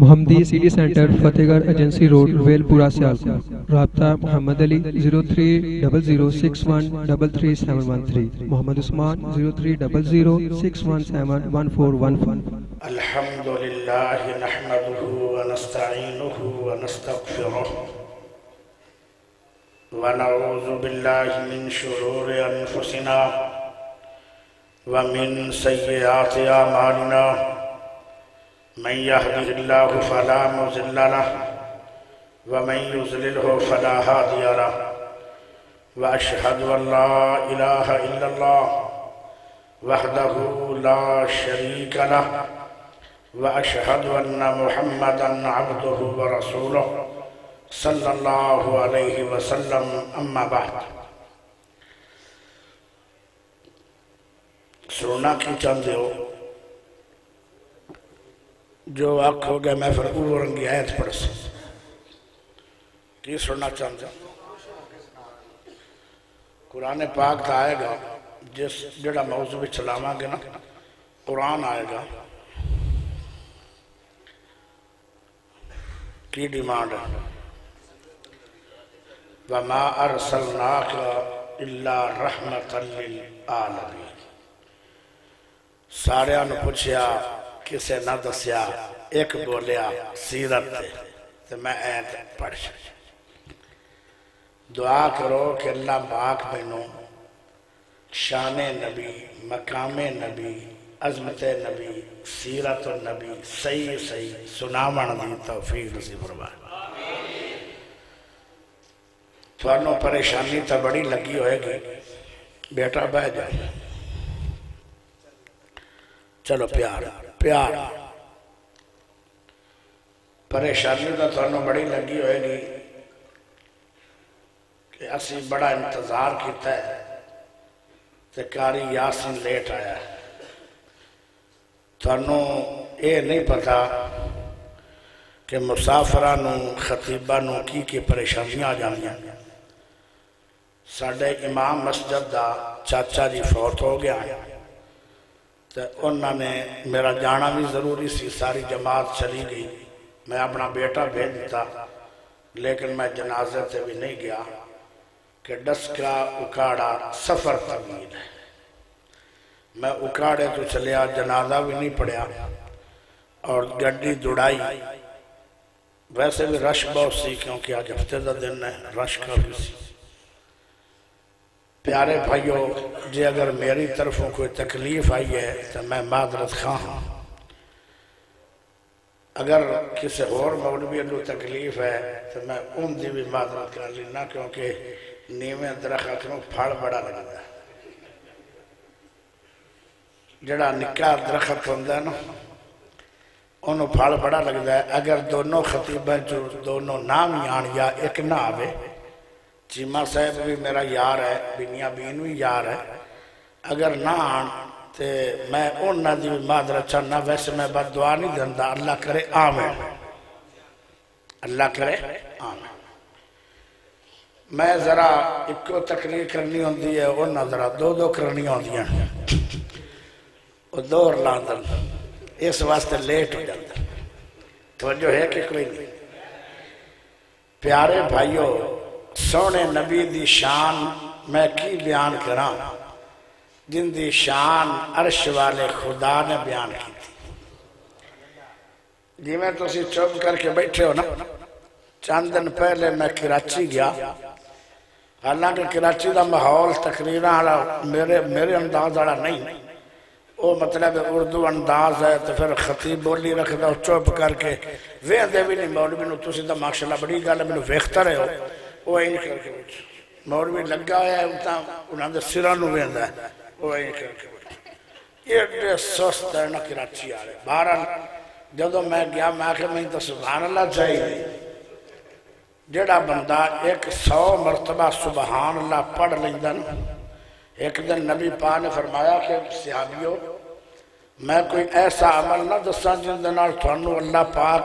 محمدی city centre فتح گڑھ agency road well پورہ سیالکوٹ۔ رابطہ محمد علی 030061337113، محمد عثمان 030061711415۔ الحمد لله نحمده ونستعينه ونستغفره ونعوذ بالله من شرور أنفسنا ومن سيئات أعمالنا، من يهده الله فلا مضل له ومن يضلله فلا هادي له، وأشهد أن لا إله إلا الله وحده لا شريك له، وأشهد أن محمدًا عبده ورسوله صلى الله عليه وسلم، أما بعد۔ سننا کی چاہتے ہو جو وقت ہو گیا میں پھر رنگی آیت پڑھ سے کی سننا چاہتے ہو؟ قرآن پاک تا آئے گا جس جڑا موضوع چلاواں گے نا، قرآن آئے گا کی ڈیمانڈ ہے وَمَا أَرْسَلْنَاكَ إِلَّا رَحْمَةً لِلْعَالَمِينَ۔ سارے انہوں پوچھیا کسے نہ دسیا، ایک بولیا سیرت تے میں ایت پڑھ سکتا۔ دعا کرو کہ اللہ پاک بینوں شان نبی، مقام نبی، عظمت نبی، سیرت نبی صحیح سناون دی توفیق نصیب فرمائے۔ تھانوں پریشانی تا بڑی لگی ہوئے گی، بیٹا بہ جائے، چلو پیار پریشانی تا تھانوں بڑی لگی ہوئے گی کہ اسی بڑا انتظار کیتا ہے تے قاری یاسین لیٹ آیا ہے۔ تھانوں اے نہیں پتا کہ مسافرانوں خطیبانوں کی پریشانیاں آ جانیاں۔ ساڑھے امام مسجد دا چاچا جی فوت ہو گیا تو انہوں نے میرا جانا بھی ضروری سی، ساری جماعت چلی گئی، میں اپنا بیٹا بھیج دیتا لیکن میں جنازے سے بھی نہیں گیا کہ ڈسکا اکاڑا سفر طویل ہے۔ میں اکاڑے تو چلیا، جنازہ بھی نہیں پڑیا اور گڈی دوڑائی۔ ویسے بھی رش بہت سی کیونکہ آج ہفتے دا دن ہے، رش کا بھی سی۔ پیارے بھائیو جی اگر میری طرفوں کوئی تکلیف آئی ہے تو میں معذرت خواہ ہوں، اگر کسی اور مولوی کو تکلیف ہے تو میں ان دی بھی معذرت کر لینا، کیونکہ نیویں درخت نوں پھڑ بڑا لگتا ہے۔ جڑا نکا درخت ہوندہ ہے نا انہوں پھڑ بڑا لگتا ہے۔ اگر دونوں خطیبہ جو دونوں نام یان یا ایک نہ آوے، چیمہ صاحب بھی میرا یار ہے، بنیا بین بھی یار ہے، اگر نہ آن تو میں ان نہ دی معذرت چاہنا، ویسے میں بد دعا نہیں دیندہ، اللہ کرے آمین، اللہ کرے آمین۔ میں ذرا ایک کو تقریر کرنی ہوندی ہے، اور نہ ذرا دو کرنی ہوندی ہیں، اور دور لاندن اس واسطے لیٹ ہو جاتا۔ توجہ ہے کہ کوئی نہیں؟ پیارے بھائیو سونے نبی دی شان میں کی بیان کراں جن دی شان عرش والے خدا نے بیان کی تھی۔ جی میں تو اسی چوب کر کے بیٹھے ہو نا، چند دن پہلے میں کراچی گیا، حالانکہ کراچی دا ماحول تقریرہ میرے انداز والا نہیں، وہ مطلب اردو انداز ہے تو پھر خطیب بولی رکھتا ہو چوب کر کے ویندے بھی نہیں۔ مولوی نو تسی دا ماشاءاللہ بڑی گل میں ویکھتا رہے ہو، وہ این کر کے بیٹھ مولوی لگا ہے انہاں دے سراں نو ویندا ہے، وہ این کر کے بیٹھ یہ ڈے سست ہے نا کراچی آرے۔ بہرحال جدو میں گیا میں کہ میں تو سبحان اللہ چاہیے، جڑا بندہ 100 مرتبہ سبحان اللہ پڑھ لیندن۔ ایک دن نبی پاک نے فرمایا کہ صحابیوں میں کوئی ایسا عمل نہ دساں جن دنال تھانو اللہ پاک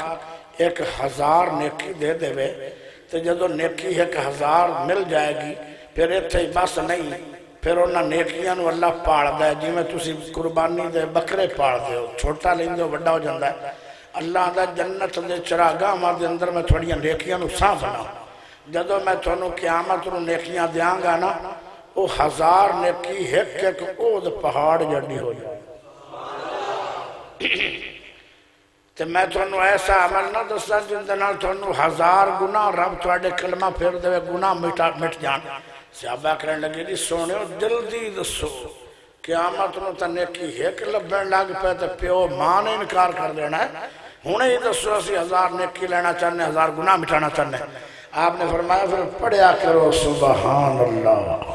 1000 نیکی دے دے وے، تو جدو نیکی 1000 مل جائے گی پھر اتھے بس نہیں، پھر انہاں نیکیاں نو اللہ پاڑ دے، جی میں تسی قربانی دے بکرے پاڑ دے ہو، چھوٹا لیں دے بڑا ہو جاندہ ہے۔ اللہ دا جنت دے چراگاہاں دے اندر میں تھوڑیاں نیکیاں نو ساں بنا جدو میں تھوڑنو قیامت نو نیکیاں دیاں گا نا وہ 1000 نیکی ایک اود پہاڑ جڑی ہو جائے تے میں تھوڑنو ایسا عمل نہ دستا جن دنال تھوڑنو 1000 گناہ رب تھوڑے کلمہ پھر دے گناہ مٹ جان صحابہ کرنے لگے جی سونے ہو جلدی دسو قیامت نو تا نیکی ایک لبن لگ پہ تے پیو ماں نے انکار کر دینا ہے ہونے ہی دسو اسی 1000 نیکی لینا چاہنے 1000 گناہ مٹانا چاہنے آپ نے فرمایا پھر پڑھیا کرو سبحان اللہ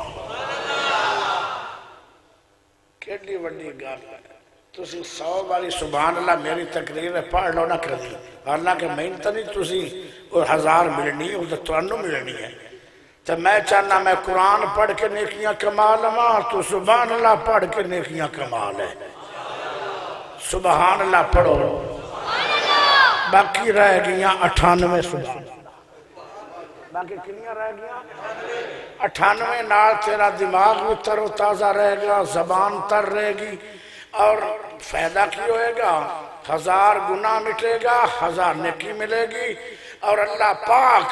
کیلی وڈی گال ہے تسی 100 باری سبحان اللہ میری تقریر ہے پڑھ لو نہ کر دی حالانکہ محنت نہیں تسی وہ 1000 ملنی ہے وہ تو انو ملنی ہے تو میں چاہنا میں قرآن پڑھ کے نیکیاں کمال ماں تو سبحان اللہ پڑھ کے نیکیاں کمال ہے سبحان اللہ پڑھو باقی رہ گیاں 98 سبحان باقی کنیاں رہ گیاں 98 نال تیرا دماغ بھی تر و تازہ رہے گا زبان تر رہے گی اور فائدہ کی ہوئے گا 1000 گناہ مٹے گا 1000 نیکی ملے گی اور اللہ پاک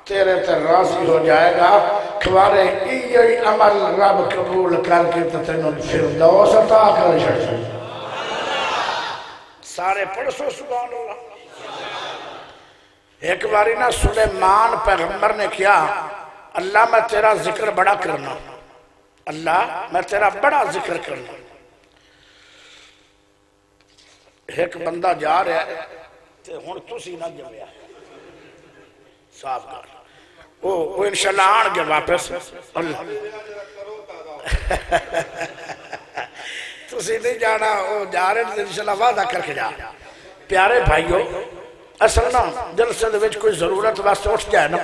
تیرے تے راضی ہو جائے گا کھوارے ایئی عمل رب قبول کر کے تینوں فردوس عطا کر چھڑ سارے پڑھ سو سبحان اللہ ایک باری نا سلیمان پیغمبر نے کیا اللہ میں تیرا ذکر بڑا کرنا اللہ میں تیرا بڑا ذکر کرنا ایک بندہ جا رہا ہے ہن تسی نہ جایا صاف کر وہ انشاءاللہ آن گے واپس اللہ تسی نہیں جانا وہ جا رہے ہیں انشاءاللہ وعدہ کر کے جا پیارے بھائیو اصل نا جلسے دے وچ کوئی ضرورت واسطے اٹھ جائے نا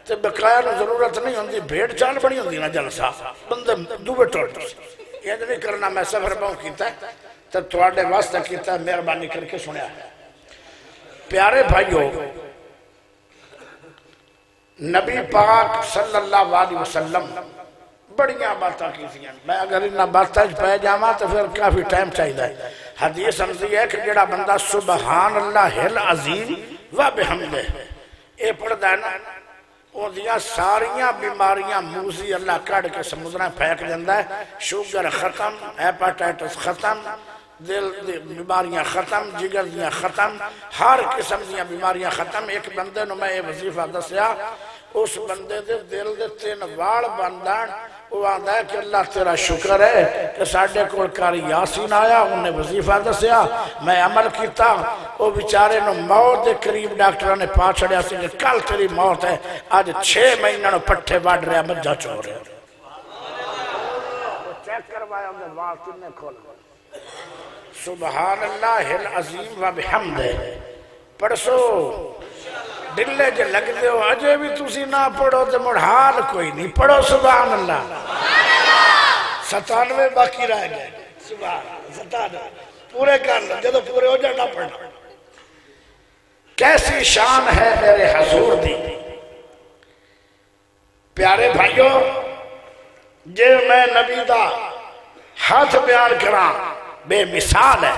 تے بقایا نو ضرورت نہیں ہوندی بھیڑ چال بڑی ہوندی نا جلسہ بندے دوبے ٹوٹ یہ نہیں کرنا میں سفر باؤں کیتا ہے تو تھوڑے واسطہ کیتا ہے مہربانی کر کے سنیا ہے پیارے بھائیو نبی پاک صلی اللہ علیہ وسلم بڑیاں باتاں کی تھیں میں اگر انہا باتاں پہ جاما تو پھر کافی ٹائم چاہیے ہے حدیث سمجھی ہے کہ جڑا بندہ سبحان اللہ العظیم و بحمدہ اے پڑھتا ہے نا وہ دیا ساریاں بیماریاں موزی اللہ کڑ کے سمندرہ پھینک دیندہ ہے شوگر ختم ہیپاٹائٹس ختم دل بیماریاں ختم جگر دیاں ختم ہر قسم دیاں بیماریاں ختم ایک بندے نو میں یہ وظیفہ دسیا اس بندے دے دل دے 3 واڑ بندان وہ آدھا ہے کہ اللہ تیرا شکر ہے کہ ساڑھے کول کاری یاسین آیا انہیں وظیفہ دسیا میں عمل کیتا وہ بیچارے نو موت دے قریب ڈاکٹرہ نے پا چھڑیا سی کہ کل تیری موت ہے آج 6 مہینہ نو پٹھے باڑھ رہے مجھا چھوڑ رہے وہ چیک کروایا ہم نے واقعی نے کھول سبحان اللہ العظیم و بحمدہ پڑھسو دلے جے لگ دے ہو اجے بھی تسی نہ پڑھو تو مڑھال کوئی نہیں پڑھو سبحان اللہ 97 باقی رہ گئے سبحان 97 پورے کر لیں جدو پورے ہو جائے نہ پڑھنا کیسی شان ہے میرے حضور دی پیارے بھائیو جے میں نبی دا ہاتھ بیان کراں بے مثال ہے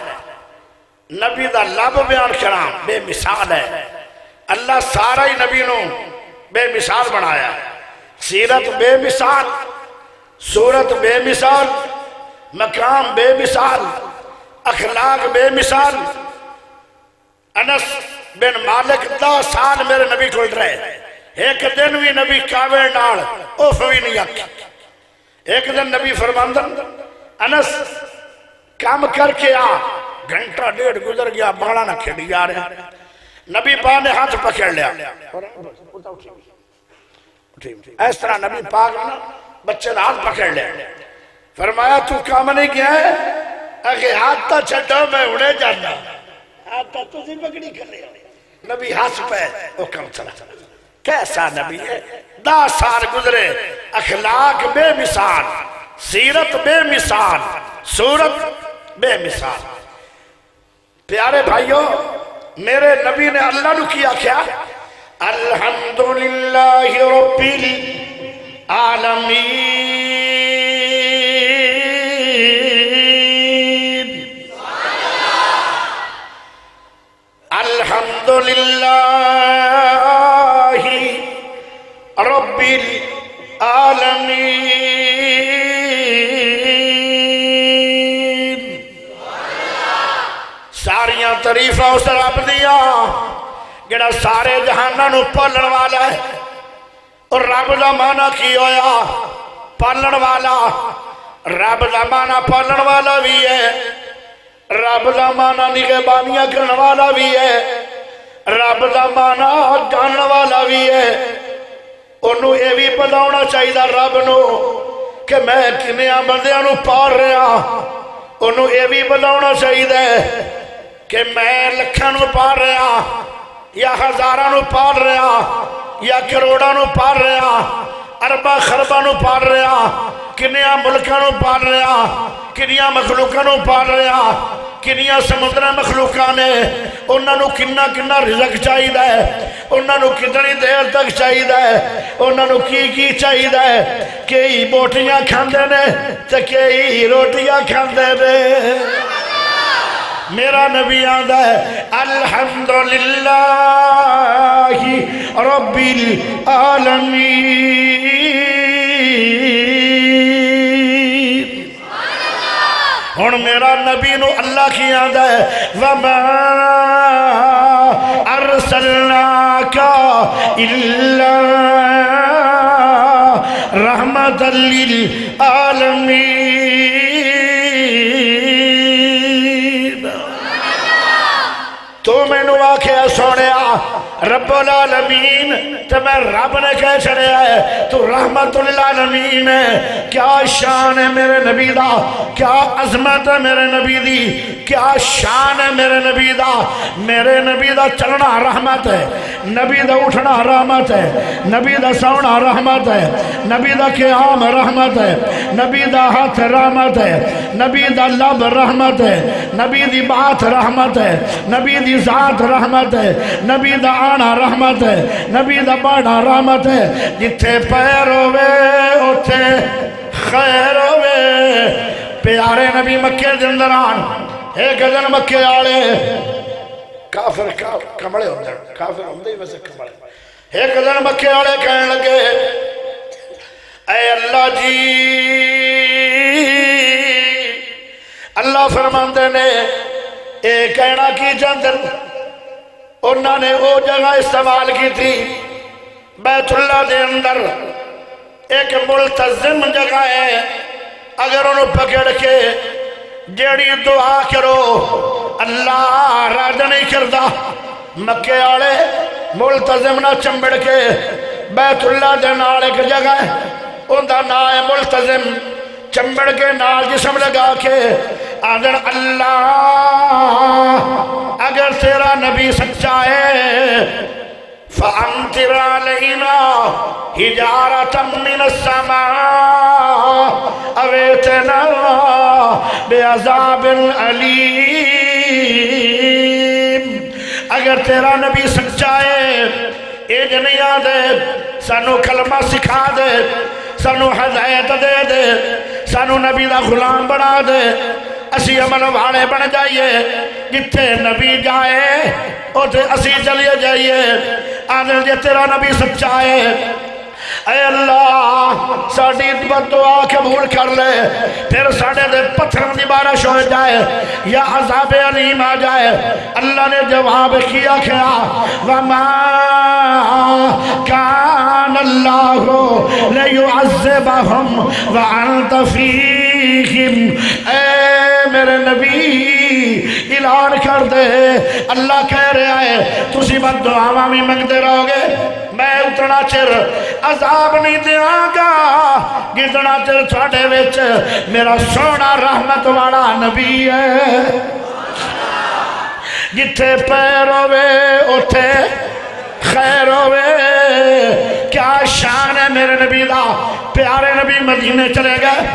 نبی دا لب بیان کراں بے مثال ہے اللہ سارا ہی نبی نو بے مثال بنایا سیرت بے مثال صورت بے مثال مقام بے مثال اخلاق بے مثال انس بن مالک 10 سال میرے نبی کھل رہے ایک دن بھی نبی کعوے نال اوف بھی نہیں آکھی ایک دن نبی فرماندن انس کام کر کے آ گھنٹہ 1.5 گزر گیا باڑا نہ کھڑی جا رہے نبی پاک نے ہاتھ پکڑ لیا اس طرح نبی پاک نے بچے نے ہاتھ پکڑ لیا فرمایا تو کام نہیں کیا ہے اگر ہاتھ تا چھٹا میں اڑے جانا ہاتھ تا تو پکڑی کر لیا نبی ہاتھ پہ وہ کم چلا کیسا نبی ہے 10 سال گزرے اخلاق بے مثال سیرت بے مثال صورت بے مثال پیارے بھائیوں میرے نبی نے اللہ نو کیا کیا الحمدللہ رب العالمین للہ رب العالمین ساریاں تعریفاں اس رب دیاں جڑا سارے جہاناں نو پالن والا ہے اور رب دا معنی کی ہویا پالن والا رب دا معنی پالن والا بھی ہے رب دا معنی نگہبانیاں کرن والا بھی ہے رب دا معنی جانن والا بھی ہے انہوں یہ بھی پتا ہونا چاہیے رب نو کہ میں کنیاں بندیاں نو پال رہا انہوں یہ بھی پتا ہونا چاہیے کہ میں لکھاں نو پال رہا یا ہزاراں نو پال رہا یا کروڑاں نو پال رہا ارباں خرباں نو پال رہا کنیاں ملکاں نو پال رہا کنیاں مخلوقاں نو پال رہا کنیاں سمندر مخلوقاں نے انہاں نو کنا کنا رزق چاہیے انہاں نو کتنی دیر تک چاہیے انہاں نو کی چاہیے کئی بوٹیاں کھاندے نے تے کئی روٹیاں کھاندے نے میرا نبی آدھا ہے الحمدللہ رب العالمین ہن میرا نبی نو اللہ کی آدھا ہے وَمَا أَرْسَلْنَاكَ إِلَّا رَحْمَةً لِلْعَالَمِينَ تو میں نو آکھیا سونیا رب العالمین تو میں رب نے کہہ چڑھے ہے تو رحمت للعالمین ہے کیا شان ہے میرے نبی دا کیا عظمت ہے میرے نبی دی کیا شان ہے میرے نبی دا چلنا رحمت ہے نبی دا اٹھنا رحمت ہے نبی دا سونا رحمت ہے نبی دا قیام رحمت ہے نبی دا ہاتھ رحمت ہے نبی دا لب رحمت ہے نبی دی بات رحمت ہے نبی دی ذات رحمت ہے نبی دا آنا رحمت ہے نبی دا باڑا رحمت ہے جتھے پیر ہوئے اتھے خیر ہوئے پیارے نبی مکے دندر آن ایک گزن مکے آلے کافر کمڑے ہوندے کافر ہوندے ہی ویسے کمڑے ایک گزن مکے آلے کہنے لگے اے اللہ جی اللہ فرماندے نے اے کہنا کی جاندن انہوں نے وہ جگہ استعمال کی تھی بیت اللہ دے اندر ایک ملتزم جگہ ہے اگر انہوں پکڑ کے جیڑی دعا کرو اللہ رد نہیں کردا مکے آلے ملتزم نہ چمبڑ کے بیت اللہ دے نال ایک جگہ ہے ان دا نا ہے ملتزم چمبڑ کے نال جسم لگا کے آدھر اللہ اگر تیرا نبی سچا ہے فَأَمْطِرْ عَلَيْنَا حِجَارَةً مِّنَ السَّمَاءِ أَوْ ائْتِنَا بِعَذَابٍ أَلِيمٍ اگر تیرا نبی سچا ہے اے جنیا دے سانو کلمہ سکھا دے سانو ہدایت دے دے سانو نبی دا غلام بنا دے اسی عمل والے بن جائیے جتھے نبی جائے اتھے اسی چلیے جائیے آدھر جے تیرا نبی سچا ہے اے اللہ ساڑی دعا قبول کر لے پھر ساڑے دے پتھروں دی بارش ہو جائے یا عذاب علیم آ جائے اللہ نے جواب کیا کیا وَمَا كَانَ اللَّهُ لِيُعَذِّبَهُمْ وَأَنْتَ فِيهِمْ اے میرے نبی اعلان کر دے اللہ کہہ رہا ہے تسی بد دعاواں بھی منگتے رہو گے میں اتنا چر عذاب نہیں دیاں گا جتنا چر تھوڑے وچ میرا سونا رحمت والا نبی ہے جتھے پیر ہوئے اتھے خیر ہوئے کیا شان ہے میرے نبی دا پیارے نبی مدینے چلے گئے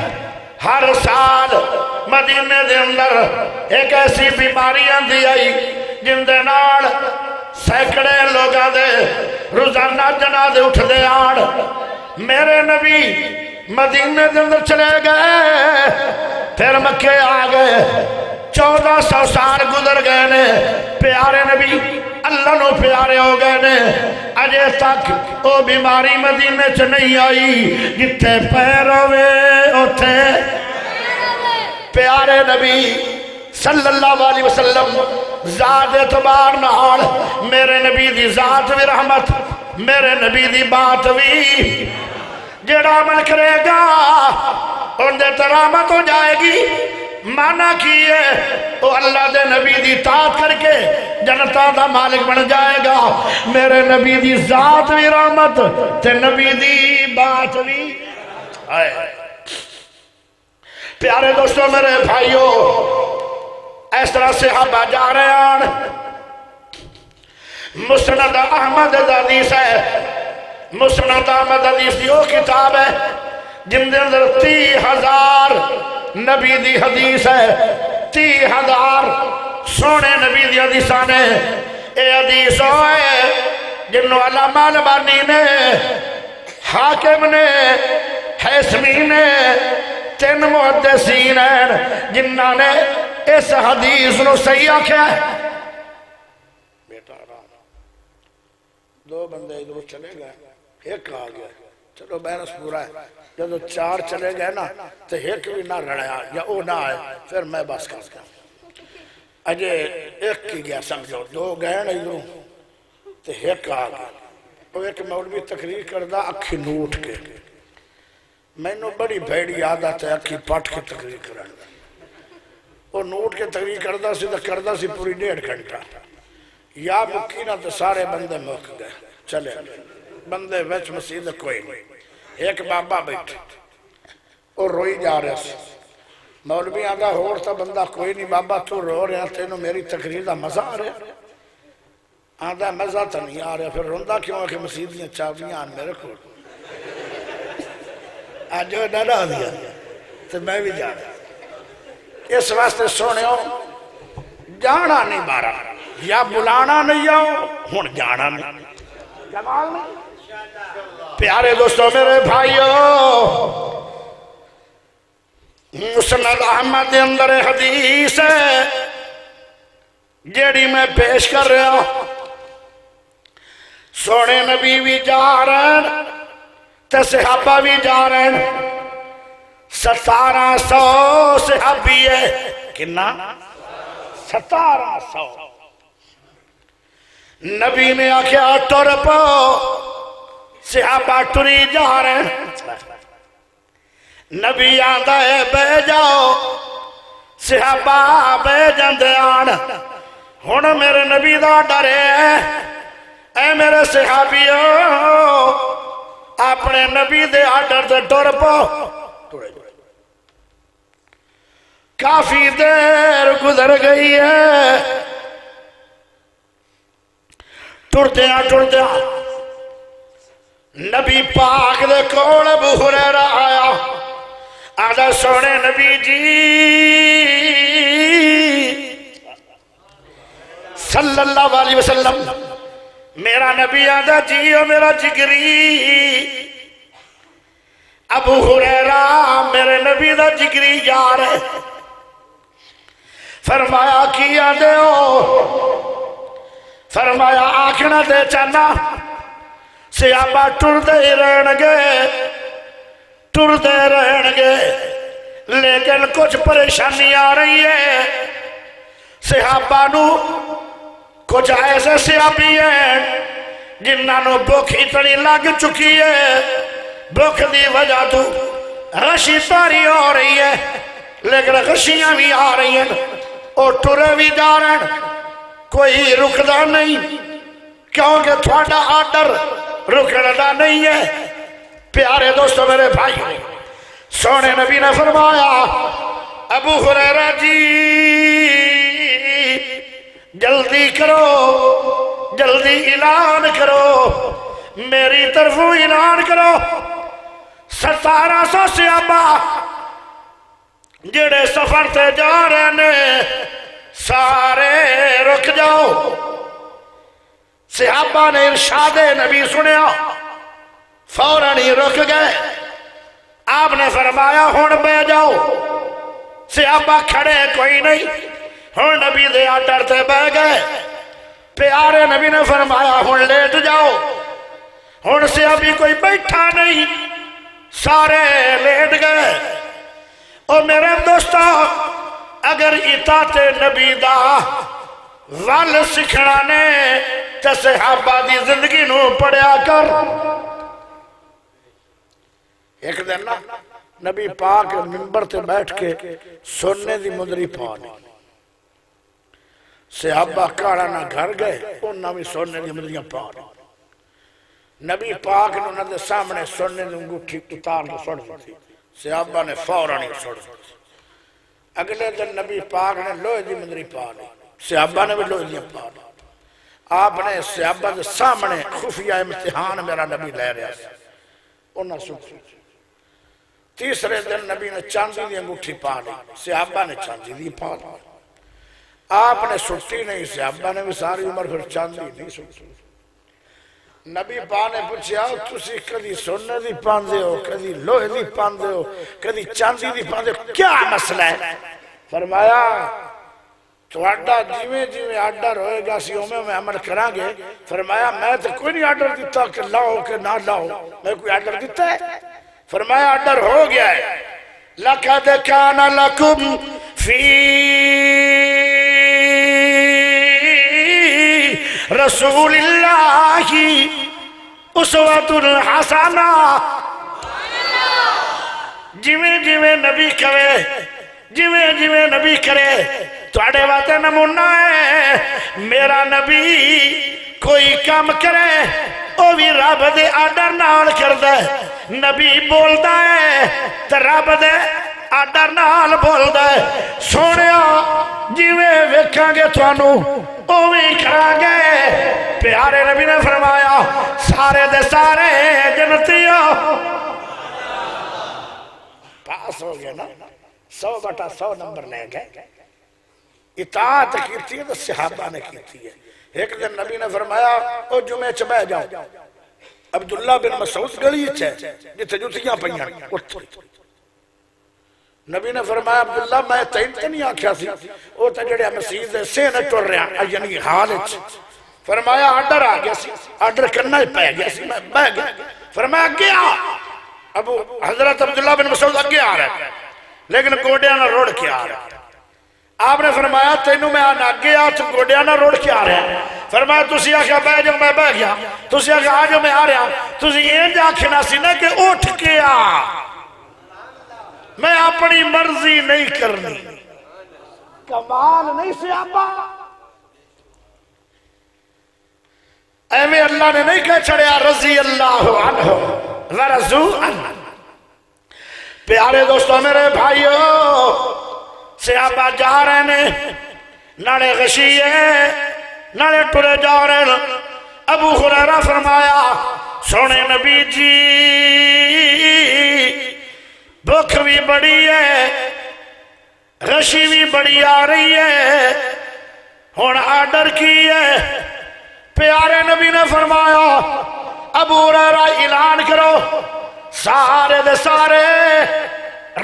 ہر سال مدینے دے اندر ایک ایسی بیماری آندی آئی جن دے نال سینکڑے لوگاں دے روزانہ جنازے اٹھ دے آن میرے نبی مدینے دے اندر چلے گئے پھر مکے آ گئے 1400 سال گزر گئے نے پیارے نبی اللہ نو پیارے ہو گئے نے اجے تک او بیماری مدینے چ نہیں آئی جتھے پیر ہوئے اوتھے پیارے نبی صلی اللہ علیہ وسلم ذات اعتبار نال میرے نبی دی ذات بھی رحمت میرے نبی دی بات بھی جڑا عمل کرے گا ان دے ترامت ہو جائے گی مانا کیے وہ اللہ دے نبی دی اطاعت کر کے جنتا دا مالک بن جائے گا میرے نبی دی ذات بھی رحمت تے نبی دی بات بھی آئے پیارے دوستوں میرے بھائیوں اس طرح صحابہ جا رہے ہیں مسند احمد حدیث ہے مسند احمد حدیث دی وہ کتاب ہے جن دے اندر 30,000 نبی دی حدیث ہے 30,000 سونے نبی دی حدیثاں نے اے حدیث ہوئے جنہوں علامہ البانی نے حاکم نے حیثمی نے 3 محدثین ہیں جنہاں نے اس حدیث نو صحیح آکھیا ہے بیٹا آرام 2 بندے ادھر چلے گئے ایک آ گیا چلو بیرس پورا ہے جب 4 چلے گئے نا تو ایک بھی نہ رڑیا یا او نہ آئے پھر میں بس کر گیا اجے ایک کی گیا سمجھو 2 گئے نا ادھر تو ایک آ گیا وہ ایک مولوی تقریر کردہ اکھی نوٹ کے میں نے بڑی بھیڑی عادت ہے اکھی پٹ کے تقریر کرنے وہ نوٹ کے تقریر کردہ سی پوری 1.5 گھنٹہ یا مکی نہ تو سارے بندے موک گئے چلے بندے ویچ مسیح کوئی نہیں ایک بابا بیٹھے اور روئی جا رہے سے مولوی آگا ہوتا بندہ کوئی نہیں بابا تو رو رہے ہیں تینوں میری تقریر دا مزہ آ رہے آدھا مزہ تو نہیں آ رہا پھر روندہ کیوں ہے کہ مسیح دیاں چاویاں آن میرے کو آج جو نہ رہا دیا تو میں بھی جا رہا اس واسطے سونے ہو جانا نہیں بارا یا بلانا نہیں آؤ ہون جانا نہیں جمال نہیں پیارے دوستوں میرے بھائیوں مسند احمد دے اندر حدیث ہے جیڑی میں پیش کر رہا ہوں سونے نبی بھی جا رہے ہیں تے صحابہ بھی جا رہے ہیں 1700 صحابی ہے کنا 1700 نبی نے آکھیا ٹر پو صحابہ ٹری جا رہے ہیں نبی آندہ ہے بے جاؤ صحابہ بے جاندے آن ہون میرے نبی دا ڈرے اے میرے صحابیوں اپنے نبی دے آڈر سے ٹر پو کافی دیر گزر گئی ہے ٹرتے نبی پاک دے کول ابو ہریرہ آیا آدھا سونے نبی جی صلی اللہ علیہ وسلم میرا نبی آدھا جی او میرا جگری ابو ہریرہ میرے نبی دا جگری یار ہے فرمایا کیا دے ہو فرمایا آکھنا دے چانا صحابہ ٹردے رہن گے لیکن کچھ پریشانی آ رہی ہے صحابہ نو کچھ ایسے صحابی ہیں جنہاں نو بھوک اتنی لگ چکی ہے بھوک دی وجہ تو غشی تاری ہو رہی ہے لیکن غشیاں بھی آ رہی ہیں اور ٹرے بھی جا رہے ہیں کوئی رکدا نہیں کیونکہ تھوڑا آڈر رکڑا نہیں ہے پیارے دوستو میرے بھائی سونے نبی نے فرمایا ابو ہریرہ جی جلدی کرو جلدی اعلان کرو میری طرفوں اعلان کرو 1700 صحابہ جڑے سفر تے جا رہے نے سارے رک جاؤ صحابہ نے ارشاد نبی سنیا فوراً ہی رک گئے آپ نے فرمایا ہون بے جاؤ صحابہ کھڑے کوئی نہیں ہون نبی دے آڈر تے بے گئے پیارے نبی نے فرمایا ہن لیٹ جاؤ. ہن سے ابھی کوئی بیٹھا نہیں، سارے لیٹ گئے. اور میرے دوستو اگر اطاعت نبی دا ول سکھنا نے تے صحابہ دی زندگی نو پڑھیا کر. ایک دن نا نبی پاک منبر تے بیٹھ کے سونے دی مدری پا لی. صحابہ کاڑا نہ گھر گئے انہاں بھی سونے دی مدریاں پا لی. نبی پاک نے انہاں دے سامنے سونے دی انگوٹھی اتار کے سڑ دی. صحابہ نے فوراً ہی سڑ دی. اگلے دن نبی پاک نے لوہے دی مدری پا لی. صحابہ نے بھی لوہے دی پا لی. آپ نے صحابہ دے سامنے خفیہ امتحان میرا نبی لے رہا ہے انہاں سڑ. تیسرے دن نبی نے چاندی دی انگوٹھی پا لی. صحابہ نے چاندی دی پا لی. آپ نے سٹی نہیں، صحابہ نے بھی ساری عمر پھر چاندی نہیں سٹی. نبی پاک نے پوچھا تسی کدی سونے دی پاندے ہو، کدی لوہے دی پاندے ہو، کدی چاندی دی پاندے ہو، کیا مسئلہ ہے؟ فرمایا تو آڈا جیویں جیویں آڈر ہوئے گا سی میں عمل کران گے. فرمایا میں تو کوئی نہیں آڈر دیتا کہ لاؤ کہ نہ لاؤ، میں کوئی آڈر دیتا ہے؟ فرمایا آڈر ہو گیا ہے. لَقَدْ كَانَ لَكُمْ فِي رسول اللہ اسوۃ حسنہ. جویں جویں نبی کرے، جویں جویں نبی کرے تواڈے واسطے نمونہ ہے. میرا نبی کوئی کام کرے او بھی رب دے آڈر نال کردا ہے. نبی بولدا ہے تے رب دے آڈر نال بولدا ہے. سونیا جویں ویکھاں گے تانوں اوویں کراں گے. پیارے نبی نے فرمایا سارے دے سارے جنتیوں پاس ہو گئے نا. 100/100 نمبر لے گئے. اطاعت کیتی ہے تو صحابہ نے کیتی ہے. ایک دن نبی نے فرمایا او جمعے چ بیٹھ جاؤ. عبداللہ بن مسعود گلی ہے جتھے جتیاں پئیاں اٹھ. نبی نے فرمایا عبداللہ میں تین تے نہیں آکھیا سی او تے جڑے مسجد دے سین ٹر رہا یعنی حال وچ. فرمایا آرڈر آ گیا سی، آرڈر کرنا ہی پے گیا سی. میں بہ گیا. فرمایا اگے آ. ابو حضرت عبداللہ بن مسعود اگے آ رہا ہے لیکن گوڈیاں نہ روڑ کے آ رہا ہے. آپ نے فرمایا تینوں میں آنا اگے آ تو گوڈیاں نہ روڑ کے آ رہا ہے. فرمایا تسی آکھیا بہ جاؤ میں بہ گیا، تسی آکھیا آ جاؤ میں آ رہا. تسی انج آکھنا سی نا کہ اٹھ کے آ، میں اپنی مرضی نہیں کرنی. کمال نہیں صحابہ. ایویں اللہ نے نہیں کہہ چھڑیا رضی اللہ عنہ ورضوا عنہ. پیارے دوستوں میرے بھائیو صحابہ جا رہے ہیں نالے غشیے نالے ٹرے جا رہے ہیں. ابو ہریرہ فرمایا سونے نبی جی بھوک بھی بڑی ہے، غشی بھی بڑی آ رہی ہے، ہن آرڈر کی ہے. پیارے نبی نے فرمایا ابو ہریرہ اعلان کرو سارے دے سارے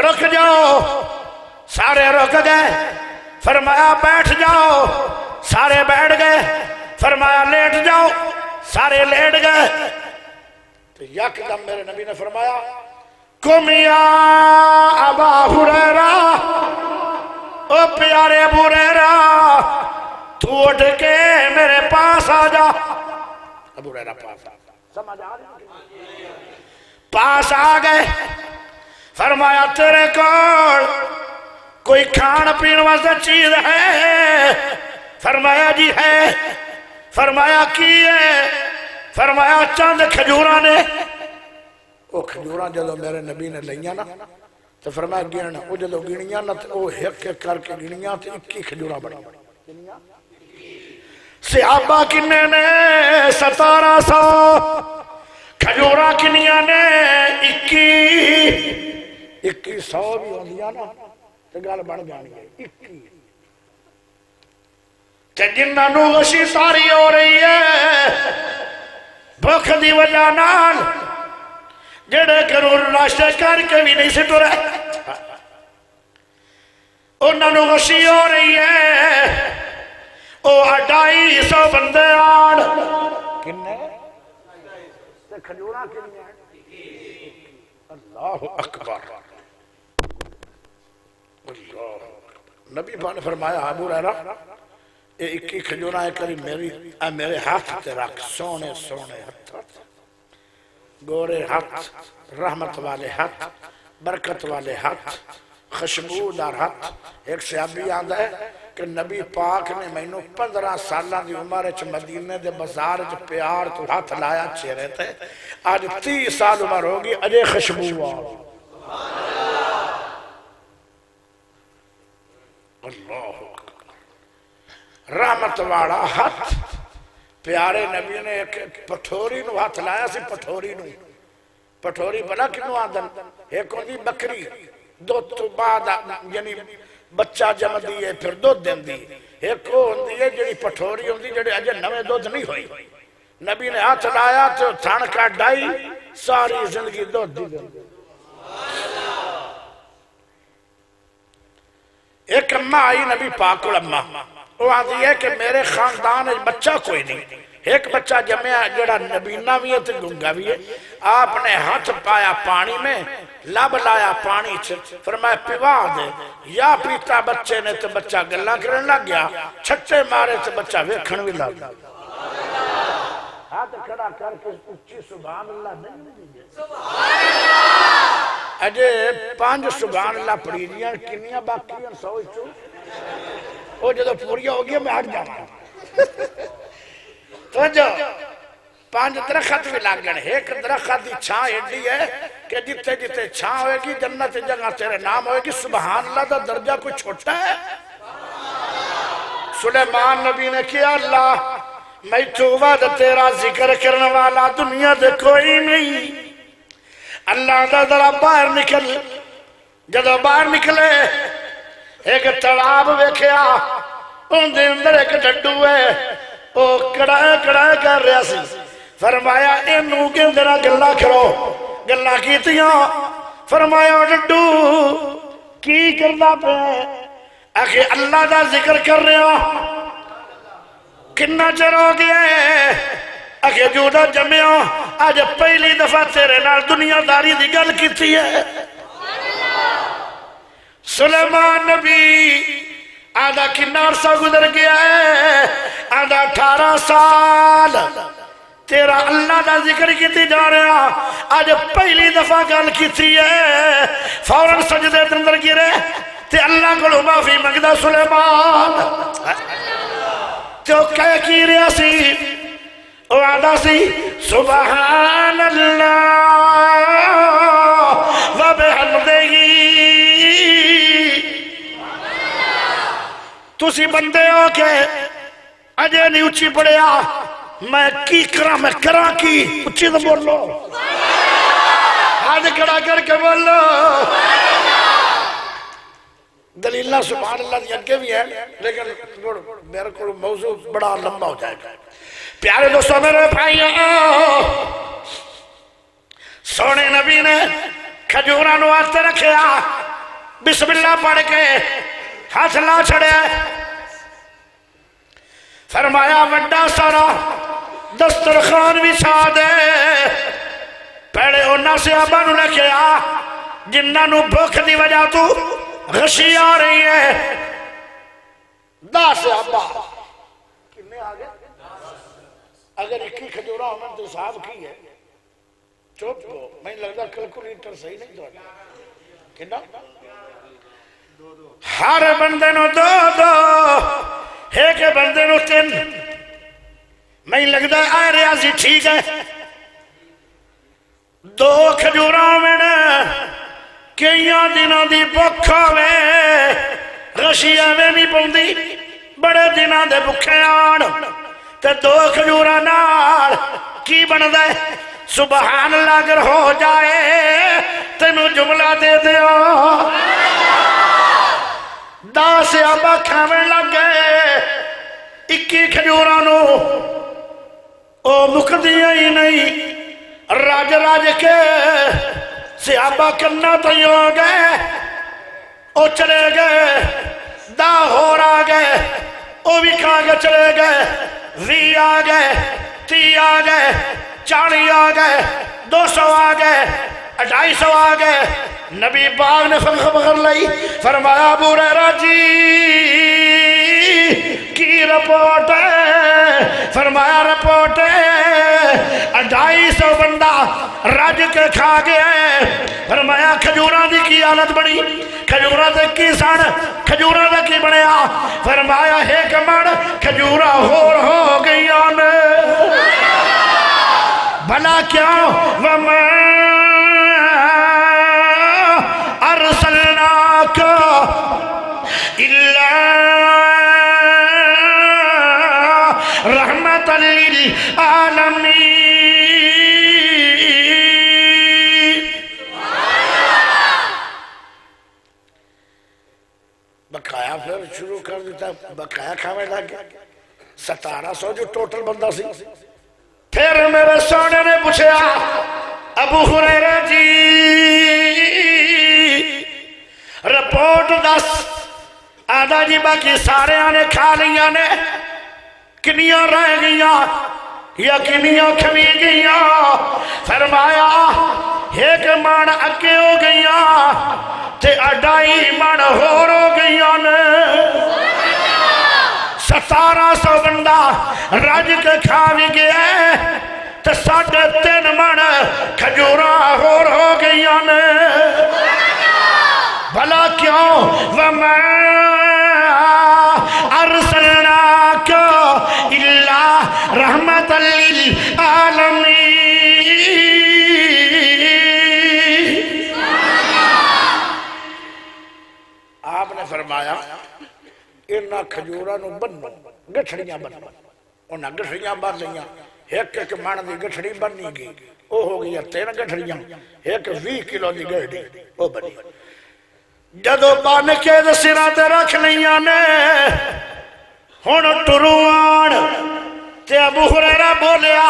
رک جاؤ. سارے رک گئے. فرمایا بیٹھ جاؤ. سارے بیٹھ گئے. فرمایا لیٹ جاؤ. سارے لیٹ گئے. تو یکدم میرے نبی نے فرمایا قم یا ابا ہریرہ، او پیارے ابو ہریرہ تو اٹھ کے میرے پاس آ جا. ابو ہریرہ پاس آ جا. سمجھ آ رہا پاس آ گئے. فرمایا تیرے کول کوئی کھان پین واسطے چیز ہے؟ فرمایا جی ہے. فرمایا کی ہے؟ فرمایا چند کھجوراں نے. وہ کھجوراں جدو میرے نبی نے لئیاں نا تو فرمایا گننا. وہ جدو گنیاں نا تو وہ ایک ایک کر کے گنیاں تو 21 کھجوراں بڑی. صحابہ کنے نے 1700 کھجوراں کنیاں نے 2100 بھی ہوندیاں نا تو گل بن جانی ہے 21. کہ جنہاں نو غشی ساری ہو رہی ہے بھوک دی وجہ نال جڑے کروں ناشتے کر کے بھی نہیں سٹو رہے انہاں نو غشی ہو رہی ہے. او 250 بندے آن کنے تے کھجوراں کنے اللہ اکبر اللہ نبی پاک نے فرمایا ابو ہریرہ اے 21 کھجوراں ایک کری میرے ہاتھ تے رکھ سونے سونے ہاتھ گورے ہاتھ رحمت والے ہاتھ برکت والے ہاتھ خوشبودار ہاتھ ایک صحابی آندا ہے کہ نبی پاک نے مینوں 15 سالاں دی عمر وچ مدینے دے بازار وچ پیار تو ہاتھ لایا چہرے تے آج 30 سال عمر ہوگی اجے خوشبو آ اللہ رحمت والا ہاتھ پیارے نبی نے ایک پٹھوری نو ہاتھ لایا سی پٹھوری نو پٹھوری بلا کنو آدن ایک ہوندی بکری دو تو بعد یعنی بچہ جم دیئے پھر دو دن دی ایک ہوندی ہے جڑی پٹھوری ہوندی جڑی اجے نویں دودھ نہیں ہوئی نبی نے ہاتھ لایا تو تھان کا ڈائی ساری زندگی دودھ دی دن ایک اماں آئی نبی پاک کو اماں وہ آدھی ہے کہ میرے خاندان بچہ کوئی نہیں ایک بچہ جمعہ جڑا نبینہ بھی ہے تو گنگا بھی ہے آپ نے ہاتھ پایا پانی میں لب لایا پانی چھے فرمایا پیوا دے یا پیتا بچے نے تو بچہ گلہ کرن لگ گیا چھٹے مارے تو بچہ ویکھن بھی لگ گیا ہاتھ کھڑا کر کے اچھی سبحان اللہ نہیں اجے 5 سبحان اللہ پڑھی دیاں کنیاں باقی ہیں 100 چو وہ جدو پوری ہو گیا میں ہٹ جانا تو جو 5 درخت بھی لاغن ہے ایک درخت دی چھاں ایڈی ہے کہ جتے جتے چھاں ہوئے گی جنت جگہ تیرے نام ہوئے گی سبحان اللہ دا درجہ کوئی چھوٹا ہے سلیمان نبی نے کیا اللہ میں تو وعد تیرا ذکر کرنے والا دنیا دے کوئی نہیں اللہ دا ذرا باہر نکل جدو باہر نکلے ایک تڑاب ویکھیا ان دے اندر ایک ڈڈو ہے وہ کڑائے کڑائے کر رہا سی فرمایا اینو کے اندر گلہ کرو گلہ کیتیاں فرمایا ڈڈو کی کرنا پہ اکھے اللہ دا ذکر کر رہا کنہ چرو گیا ہے اکھے جوڑا جمعہ آج پہلی دفعہ تیرے نال دنیا داری دی گل کیتی ہے سلیمان نبی آدھا کنار سا گزر گیا ہے آدھا 18 سال تیرا اللہ دا ذکر کیتی جا رہا آج پہلی دفعہ گل کیتی ہے فوراں سجدے اندر گرے تے اللہ کو معافی منگدا سلیمان تو کہہ کی رہا سی وعدہ سی سبحان اللہ و بحمدہ تُسی بندے ہو کے اجے نہیں اچھی پڑیا میں کی کرا میں کرا کی اچھی تو بولو ہاتھ کھڑا کر کے بولو دلیلہ سبحان اللہ دی اگے بھی ہے لیکن میرے کو موضوع بڑا لمبا ہو جائے گا پیارے دوستوں میرے بھائیوں سونے نبی نے کھجوراں نو ہاتھ رکھیا بسم اللہ پڑھ کے ہاتھ لا چھڑے فرمایا وڈا سارا دسترخوان بچھا دے پہلے انہاں صحابہ نو لکھیا جنہاں نو بھوک دی وجہ تو غشی آ رہی ہے 10 صحابہ کتنے آگے اگر 21 کھجورا ہمیں تو صاحب کی ہے چوپ کو میں لگتا کلکولیٹر صحیح نہیں دو کنا ہر بندے نو 2 ایک بندے نو 3 میں لگتا آئے ریاضی ٹھیک ہے 2 کھجورا میں کئیاں دنوں دی بکھا وے غشیہ میں نہیں پوندی بڑے دنوں دے بکھے آن تے 2 کھجورا نال کی بندے سبحان اللہ اگر ہو جائے تینو جملہ دے دیو 10 صحابہ کھاویں لگ گئے 21 کھجورانو او مکدیاں ہی نہیں راج راج کے صحابہ کرنا تھی ہو گئے او چلے گئے دا ہو رہا گئے وہ بھی کھا کے چلے گئے 20 آ گئے 30 آ گئے 40 آ گئے 200 آ گئے 250 آ گئے نبی پاک نے خبر لئی فرمایا ابو ہریرہ جی کی رپورٹ ہے فرمایا رپورٹ ہے 250 بندہ رج کے کھا گیا ہے فرمایا کھجوراں دی کی حالت بنی کھجوراں دے کی سن کھجوراں دا کی بنیا فرمایا ایک من کھجوراں ہور ہو گئیاں نے بھلا کیوں وما ارسلناک الا رحمت للعالمین بقایا پھر شروع کر دیتا بقایا کھاوے لگ گیا 1700 جو ٹوٹل بندہ سی پھر میرے سونے نے پوچھا ابو ہریرہ جی رپورٹ دس آدھا جی باقی سارے آنے کھا لیا نے کنیاں رہ گئیاں یا کنیاں کھوی گئیاں فرمایا ایک مان اکے ہو گئیاں تے 2.5 من ہور ہو گئیاں نے 1700 بندہ رج کے کھا بھی گیا تے 3.5 من کھجوراں ہور ہو گئیاں نے بھلا کیوں وما ارسلناک الا رحمت للعالمین آپ نے فرمایا انہاں کھجوراں نو بنو گٹھڑیاں بنو انہاں گٹھڑیاں بن لیاں ایک من دی گٹھڑی بنی گئی وہ ہو گئی 3 گٹھڑیاں ایک 20 کلو دی گٹھڑی وہ بنی جدو بن کے سراں تے رکھ لیاں نے ہن ٹروان تے ابو ہریرہ بولیا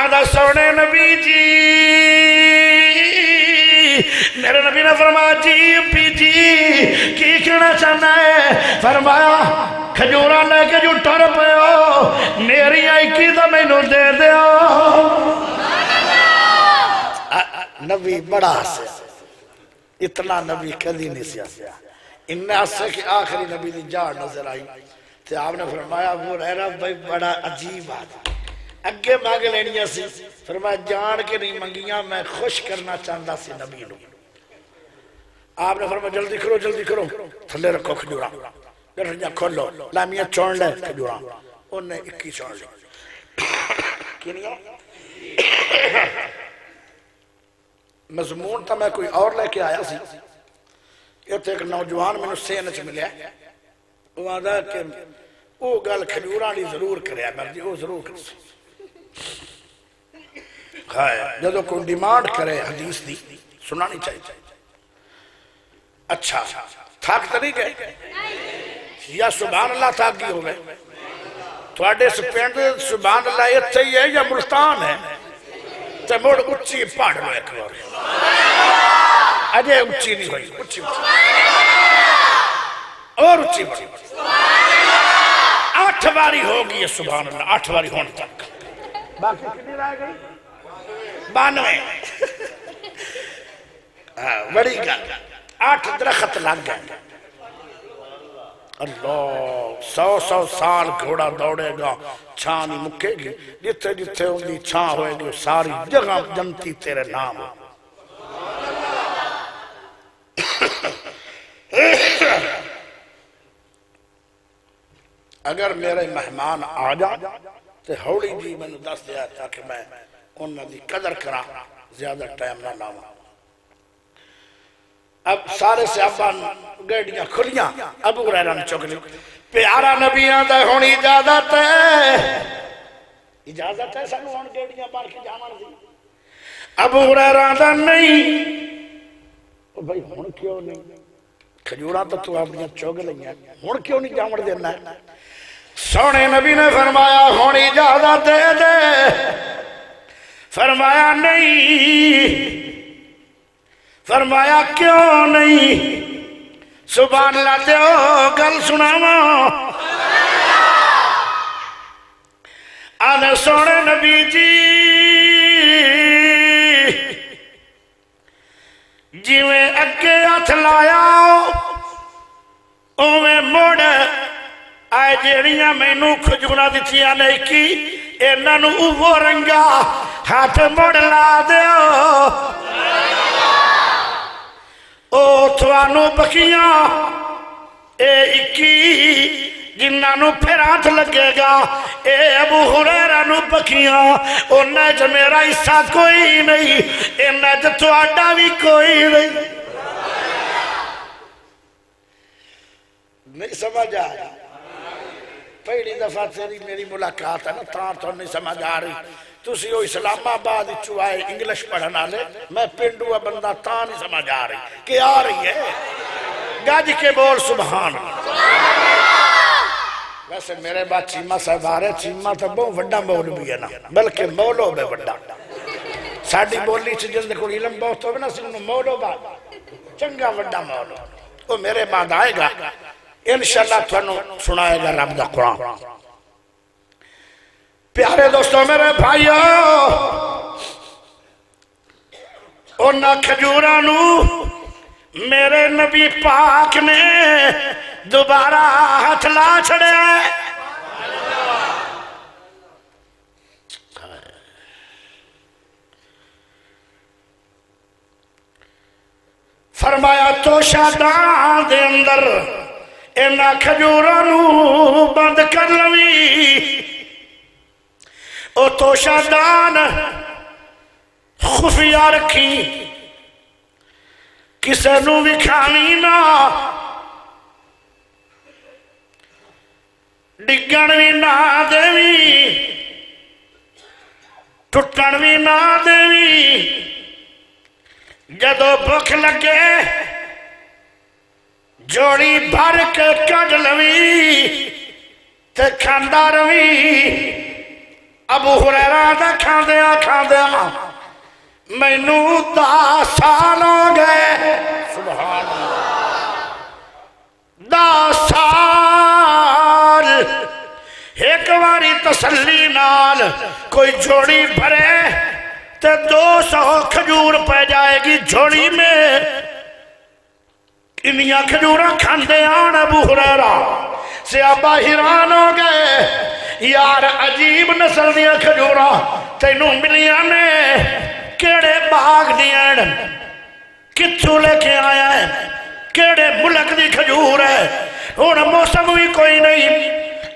آدھا سونے نبی جی میرے نبی نے فرمایا جی پی جی کی کہنا چاہنا ہے فرمایا کھجوراں لے کے جو ٹر پے ہو میری آئی دا مینوں دے دیو نبی بڑا سے اتنا نبی کدی نہیں سیا انہیں سے کہ آخری نبی دی جاڑ نظر آئی تے آپ نے فرمایا ابو ہریرہ بھائی بڑا عجیب بات اگے مانگ لینیاں سی فرمایا جان کے نہیں منگیاں میں خوش کرنا چاہتا سی نبی نو آپ نے فرمایا جلدی کرو تھلے رکھو کھجوراں گٹھڑیاں کھولو لامیاں چون لے کھجوراں انہیں 21 چون لے کنیاں مضمون تا میں کوئی اور لے کے آیا سی یہ تو ایک نوجوان میں نے سینچ ملیا وہ آدھا کہ وہ گل کھجوراں دی ضرور کریا مرضی وہ ضرور کر سی جدو کوئی ڈیمانڈ کرے حدیث دی سنانی چاہیے اچھا تھاک تو نہیں گئے یا سبحان اللہ تھاک گئی ہو گئے تھوڑے سپینڈ سبحان اللہ اتھے ہی ہے یا ملتان ہے تے موڑ اچھی پاڑ لو ایک بار اجے اچھی نہیں ہوئی اچھی اور اچھی بڑی 8 باری ہوگی یہ سبحان اللہ 8 باری ہونے تک باقی کتنی رہ گئی 92 بڑی گل 8 درخت لگ گئے اللہ 100 سال گھوڑا دوڑے گا چھان ہی مکے گی جتھے جتھے ان دی چھان ہوئے گی ساری جگہ جنتی تیرے نام اگر میرے مہمان آ جا تو ہوڑی جی میں نے دس دیا تاکہ میں انہوں دی قدر کرا زیادہ ٹائم نہ لاؤں اب سارے صحابہ گاڑیاں کھلیاں ابو ہریرہ نے چک لی پیارا نبیاں دے ہونی اجازت ہے سانو ہن گاڑیاں بار کے جاون دی ابو ہریرہ دا نہیں او بھائی ہن کیوں نہیں کھجوراں تو اپنی چوگ لئیاں ہن کیوں نہیں جاون دینا سونے نبی نے فرمایا ہونی اجازت دے دے فرمایا نہیں فرمایا کیوں نہیں سبحان اللہ دیو گل سناواں آنے سونے نبی جی جیویں اگے ہاتھ لایا اویں موڑ آئے جیڑیاں مینوں کھجوراں دتیاں نے کی انہاں نوں اوہ رنگا ہاتھ موڑ لا دیو او تھوانوں بکیاں اے اکی جنہاں نوں پھر ہاتھ لگے گا اے ابو ہریرہ نوں بکیاں انہاں چ میرا حصہ کوئی نہیں انہاں چ تہاڈا بھی کوئی نہیں سمجھ آیا پہلی دفعہ تیری میری ملاقات ہے نا تاں تو نہیں سمجھ آ رہی تسی وہ اسلام آباد چوائے انگلش پڑھنا لے میں پنڈوا بندہ تاں نہیں سمجھ آ رہی کہ آ رہی ہے گاج کے بول سبحان ویسے میرے بعد چیمہ صاحب آ رہے چیمہ تو بہت وڈا مول بھی ہے نا بلکہ مولو بے وڈا ساڑھی بولی سے جلد کو علم بہت ہوگا نا سنو مولو بعد چنگا وڈا مولو وہ میرے بعد آئے گا انشاءاللہ تھانو سنائے گا رب دا قرآن پیارے دوستوں میرے بھائیو انہا کھجورانو میرے نبی پاک نے دوبارہ ہاتھ لا چھڑے فرمایا تو شادان دے اندر انہا کھجورانو بند کر لوی او تو شادان خفیہ رکھی کسے نو بھی کھانی نا ڈگن بھی نہ دیوی ٹوٹن بھی نہ دیوی جدو بھوک لگے جوڑی بھر کے کڈ لوی تے کھاندا روی ابو ہریرہ دا کھاندیا مینوں 10 سال ہو گئے سبحان اللہ 10 سال ایک باری تسلی نال کوئی جوڑی بھرے تے 200 کھجور پہ جائے گی جوڑی میں انہیاں کھجوراں کھاندے آن ابو ہریرہ صحابہ حیران ہو گئے یار عجیب نسل دیا کھجوراں تینوں ملیاں نے کیڑے باغ دیاں کتھوں لے کے آیا ہے کیڑے ملک دی کھجور ہے ہن موسم بھی کوئی نہیں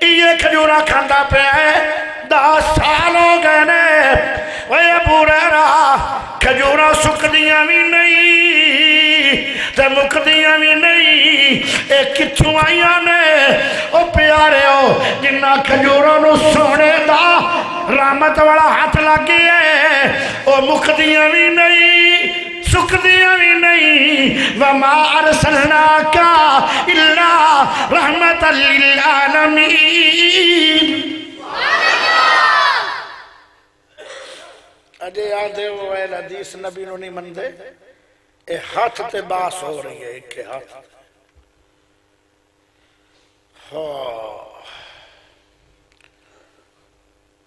یہ کھجوراں کھاندا پیا ہے 10 سال ہو گئے نے اے ابو ہریرہ کھجوراں سکدیاں بھی نہیں تے مکدیاں بھی نہیں اے کتھوں آئیاں نے او پیارے ہو جنہ کھجوراں نو سونے دا رحمت والا ہاتھ لگی ہے او مکدیاں بھی نہیں سکدیاں بھی نہیں وما ارسلناک الا رحمت للعالمین اجے آدھے وہ اہل حدیث نبی نو نہیں مندے اے ہاتھ تے باس ہو رہی ہے ایک ہاتھ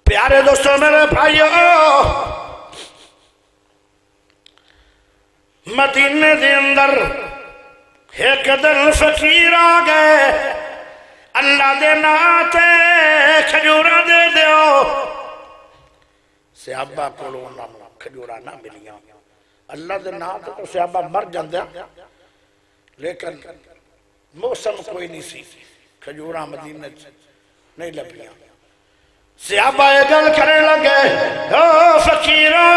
پیارے دوستوں میرے بھائیو مدینے دے اندر ایک دن فقیر آ گئے اللہ دے ناتے کھجوراں دے دیو صحابہ کولوں کھجوراں نہ ملیاں اللہ دے ناتے تو صحابہ مر جاندے لیکن موسم کوئی نہیں سی کھجوراں مدینے نہیں لبیاں صحابہ یہ گل کرنے لگے او فقیرو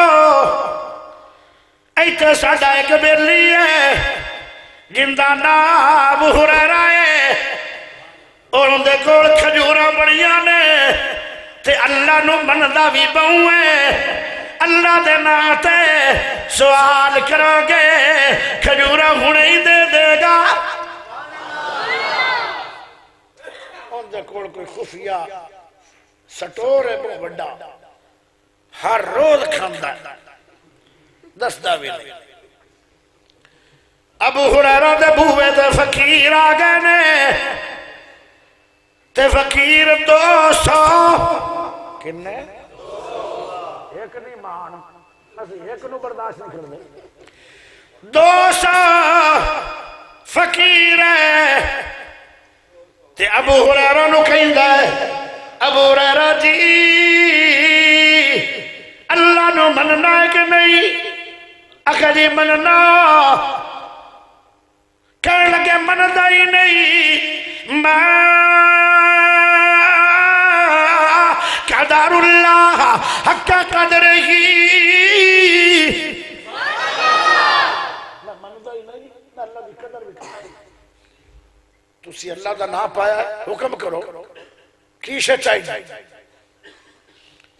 ایتے ساڈا ایک بیلی ہے جندہ نام ابو ہریرہ ہے اور ان دے کول کھجوراں بڑیاں نے تے اللہ نو مندا بھی بہوں ہے اللہ دے ناتے سوال کرو گے کھجوراں ہونے ہی دے دے گا ان دے کول کوئی خفیہ سٹور ہے بہت بڑا ہر روز کھاندا ہے دستا بھی نہیں ابو ہریرہ دے بوئے تے فقیر آ گئے نے تے فقیر 200 کنے ایک نہیں مان اسی ایک نو برداشت نہیں کرنے 200 فقیر ہے تے ابو ہریرہ نو کہندا ہے ابو ہریرہ جی اللہ نو مننا ہے کہ نہیں آخر جی مننا کہنے لگے مندا ہی نہیں قدر اللہ حق قدر ہی میں مندا ہی نہیں میں اللہ کی قدر بھی کرتا تسی اللہ دا نام پایا حکم کرو کی شے چاہیے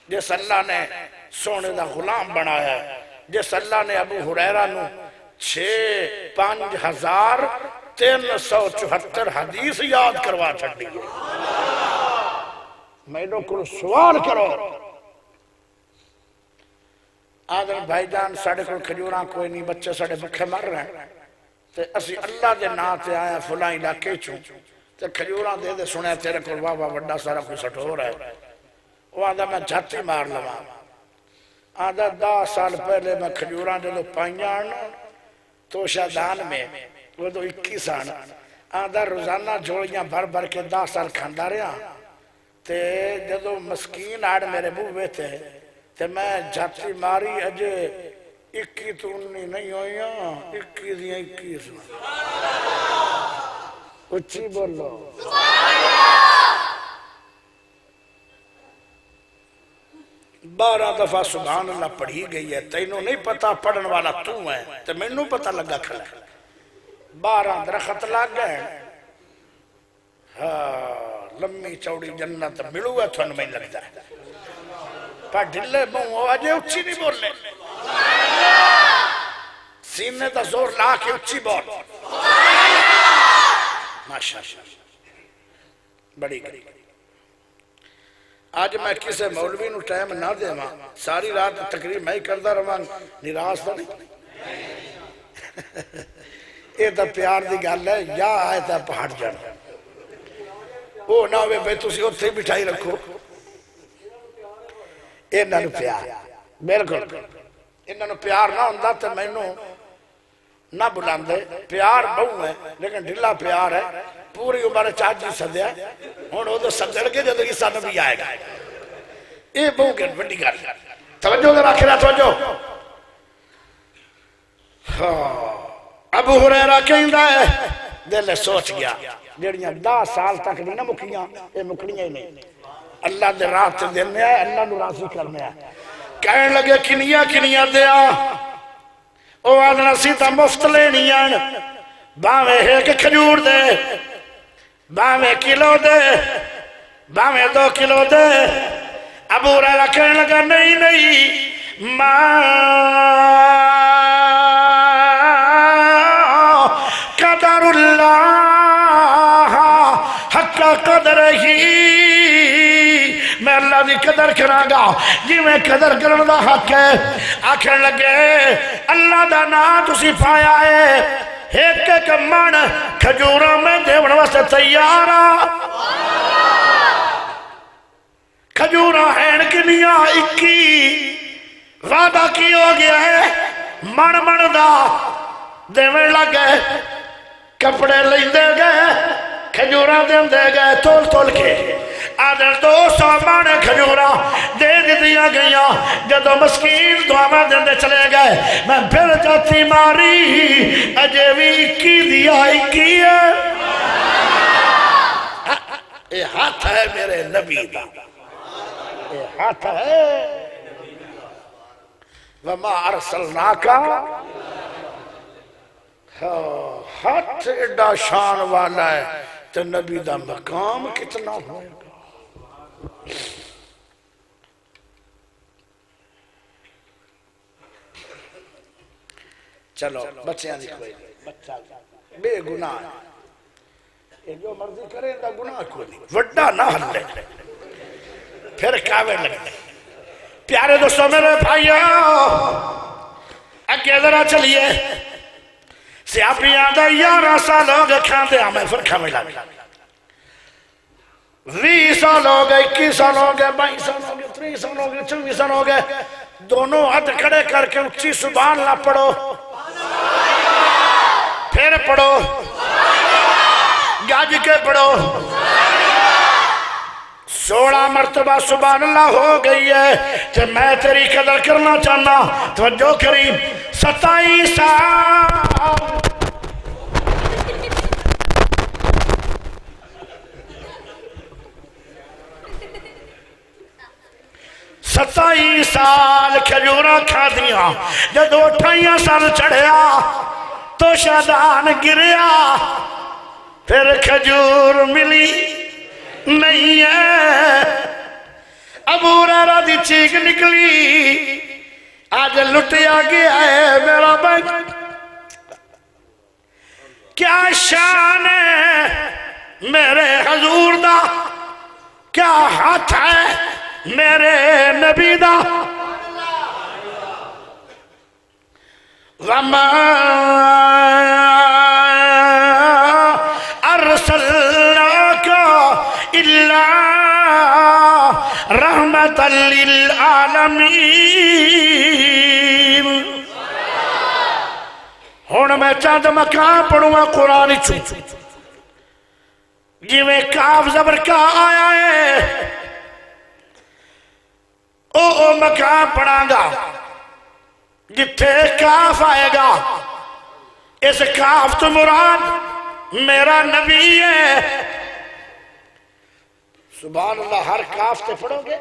جس اللہ نے سونے دا غلام بنایا ہے جس اللہ نے ابو ہریرہ نو 5374 حدیث یاد کروا چھڑی ہے میرے کو سوال کرو آدھر بھائی جان ساڑھے کو کھجوراں کوئی نہیں بچے ساڑھے بکھے مر رہے ہیں تے اسی اللہ دے نام تے آیا فلاں علاقے چوں تے کھجوراں دے دے سنے تیرے کو واہ واہ وڈا سارا کوئی سٹھو رہا ہے وہ آدھا میں جھاتی مار لوا آدھا 10 سال پہلے میں کھجوراں دے لو پائیاں تو شادان میں وہ تو 21 آن آدھا روزانہ جوڑیاں بھر بھر کے 10 سال کھاندہ رہا تے جدو مسکین آڑ میرے بوے تھے تے میں جھاتی ماری اجے 21 تو 19 نہیں ہوئیاں 21 دیاں 21 اچھی بولو 12 دفعہ سبحان اللہ پڑھی گئی ہے تینوں نہیں پتا پڑھن والا تو ہے تو میں نو پتا لگا کھڑا 12 درخت لگ گئے لمبی چوڑی جنت ملو ہے تھوڑا میں لگتا ہے پر ڈھلے بہوں آجے اچھی نہیں بولنے سینے دا زور لا کے اچھی بول ماشاءاللہ بڑی گئی آج میں کسے مولوی نو ٹائم نہ دے ماں ساری رات تقریب میں ہی کردہ روان نراز تھا نہیں یہ تا پیار دی گال ہے یا آئے تا پہاڑ جانا وہ نہ ہوئے بھئی تسی اتھے بٹھائی رکھو انہاں نو پیار بالکل انہاں نو پیار نہ ہوندہ تو میں نو نہ بلاندے پیار بہو ہے لیکن ڈھلا پیار ہے پوری عمر چاچی سدیا ہن وہ تو سدڑ کے جدو عیسیٰ نبی آئے گا یہ بہو کے بڑی گل توجہ ذرا آخرا توجہ ابو ہریرہ کہندا ہے دل سوچ گیا جڑیاں 10 سال تک نہیں نہ مکیاں یہ مکڑیاں ہی نہیں اللہ دے راہ تے دینے آئے اللہ نو راضی کرنے آئے کہنے لگے کنیاں دیا او آدھنا سیتا مفت لینی آن باویں ایک کھجور دے باویں کلو دے باویں 2 کلو دے ابو ہریرہ کہنے لگا نہیں ماں قدر اللہ حق قدر ہی میں اللہ دی قدر کراگا جی میں قدر کرن دا حق ہے آکھن لگے اللہ دا نام تسی پایا ہے ایک ایک من کھجوراں میں دیون واسطے تیارا کھجوراں ہیں کنیاں 21 وعدہ کی ہو گیا ہے من دا دیون لگے کپڑے لیندے گئے کھجوراں دیندے گئے تول کے آدھر 200 من کھجوراں دے دیا گیا جدو مسکین دعا دیندے چلے گئے میں پھر جاتی ماری اجے بھی 21 دیا 21 ہے یہ ہاتھ ہے میرے نبی دا یہ ہاتھ ہے وما ارسلناکا ہاتھ ایڈا شان والا ہے تو نبی دا مقام کتنا ہوئے گا چلو بچیاں دی کوئی بچہ بے گناہ یہ جو مرضی کرے دا گناہ کوئی نہیں وڈا نہ ہلے پھر کعوے لگتے پیارے دوستوں میرے بھائیو اگے ذرا چلیے سیاپی آدھا 11 سال ہو گئے کھاندے ہمیں پھر کھاوے لگے 20 سال ہو گئے 21 سال ہو گئے 22 سال ہو گئے 23 سال ہو گئے 24 سال ہو گئے دونوں ہاتھ کھڑے کر کے اچھی سبحان اللہ پڑھو پھر پڑھو گاج کے پڑھو 16 مرتبہ سبحان اللہ ہو گئی ہے کہ میں تیری قدر کرنا چاہنا توجہ کریم 27 سال 27 سال کھجورا کھا دیا جدو 28 سال چڑھیا تو شادان گریا پھر کھجور ملی نہیں ہے ابو ہریرہ دی چیخ نکلی آج لٹیا گیا ہے میرا بھائی کیا شان ہے میرے حضور دا کیا ہاتھ ہے میرے نبی دا وما ارسلناک الا رحمت للعالمین ہون میں چاند مکان پڑھوں گا قرآن چھو جی میں کاف زبر کا آیا ہے او مکان پڑھاں گا جتھے کاف آئے گا اس کاف تو مراد میرا نبی ہے سبحان اللہ ہر کاف تے پڑھو گے